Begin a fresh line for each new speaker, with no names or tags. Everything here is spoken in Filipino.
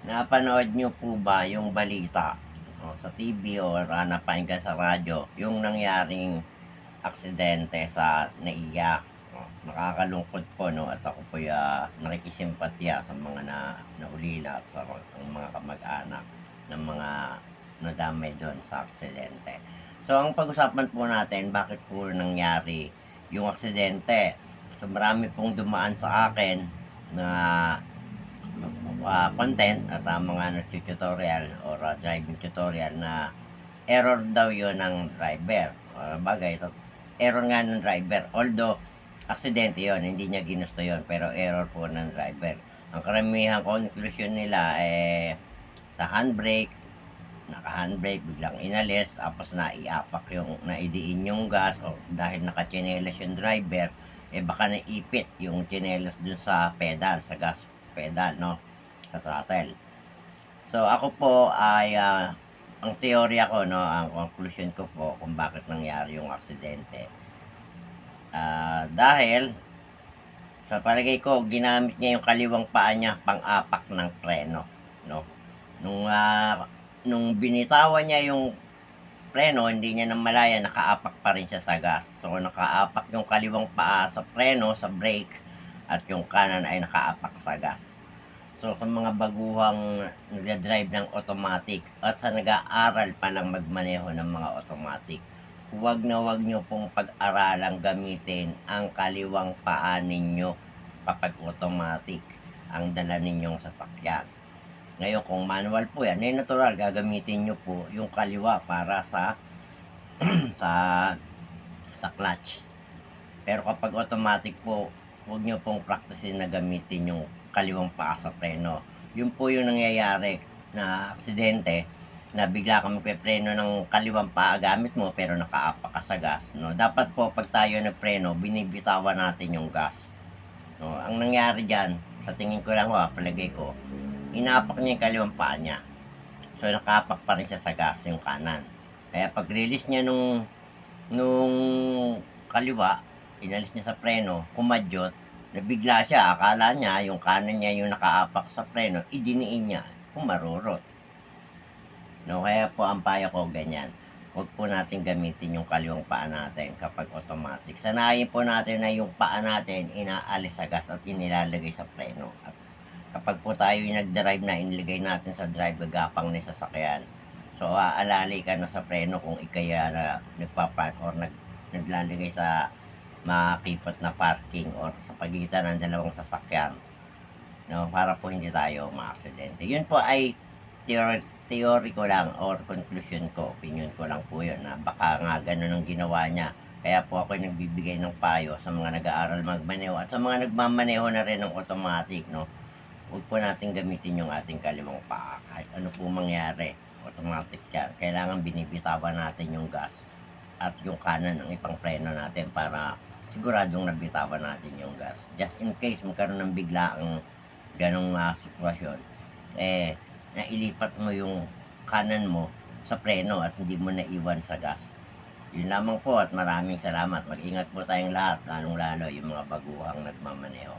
Napanood niyo po ba yung balita sa TV o napakinggan sa radyo yung nangyaring aksidente sa NAIA? Nakakalungkot po, 'no, at ako po'y, nakikisimpatya sa mga naulila at sa ang mga kamag-anak ng mga nadamay do'n sa aksidente. So, ang pag-usapan po natin, bakit po nangyari yung aksidente? So, marami pong dumaan sa akin na content at mga nagtu-tutorial or driving tutorial na error daw yon ng driver. Bagay, error nga ng driver. Although, aksidente yon, hindi niya ginusto yon, pero error po ng driver. Ang karamihan conclusion nila sa handbrake, naka-handbrake, biglang inalis, tapos naiapak yung, naidiin yung gas, o dahil nakachinelas yung driver, baka naipit yung chinelas dun sa pedal, sa gas pedal, no? Sa throttle. So, ako po ay, ang teorya ko, no, ang conclusion ko po kung bakit nangyari yung aksidente. Dahil, sa palagay ko, ginamit niya yung kaliwang paa niya pang-apak ng preno, no? Nung binitawan niya yung preno, hindi niya namalaya, nakaapak pa rin siya sa gas. So, nakaapak yung kaliwang paa sa preno, sa brake, at yung kanan ay nakaapak sa gas. So, sa mga baguhang nagda-drive ng automatic at sa nag-aaral pa lang magmaneho ng mga automatic, huwag na huwag nyo pong pag-aralang gamitin ang kaliwang paa ninyo kapag automatic ang dala ninyong sasakyan. Ngayon, kung manual po yan, natural, gagamitin nyo po yung kaliwa para sa sa clutch. Pero kapag automatic po, huwag nyo pong practicein na gamitin yung kaliwang paa sa preno. Yun po yung nangyayari na aksidente, na bigla kang magpe-preno ng kaliwang paa gamit mo pero nakaapak ka sa gas, no? Dapat po pag tayo nagpreno, binibitawan natin yung gas, no? Ang nangyari diyan, sa tingin ko lang, palagay ko, inapak niya yung kaliwang paa niya. So, nakaapak pa rin siya sa gas, yung kanan. Kaya pag-release niya nung kaliwa, inalis niya sa preno, kumadyot, nabigla siya, akala niya yung kanan niya yung nakaapak sa preno, idiniin niya, kumarurot. No, kaya po ang payo ko ganyan. Huwag po natin gamitin yung kaliwang paa natin kapag automatic. Sanayin po natin na yung paa natin inaalis sa gas at inilalagay sa preno. At kapag po tayo yung nag-drive na, inilagay natin sa drive, gagapang ni sasakyan. So, aalali ka na sa preno kung ikaya na nagpa-park or naglalagay sa makipot na parking or sa pagitan ng dalawang sasakyan, no, para po hindi tayo ma-aksidente. Yun po ay theory ko lang or conclusion ko, opinion ko lang po yun, na baka nga ganun ang ginawa niya. Kaya po ako nagbibigay ng payo sa mga nag-aaral magmaneho at sa mga nagmamaneho na rin ng automatic, no. Huwag po natin gamitin yung ating kaliwang paa kahit ano po mangyari, automatic yan. Kailangan binibitawan natin yung gas at yung kanan ang ipang preno natin para siguradong nabitawan natin yung gas. Just in case magkaroon ng biglaang ganong sitwasyon, nailipat mo yung kanan mo sa preno at hindi mo naiwan sa gas. Yun lamang po at maraming salamat. Mag-ingat po tayong lahat, lalong-lalo yung mga baguhang nagmamaneho.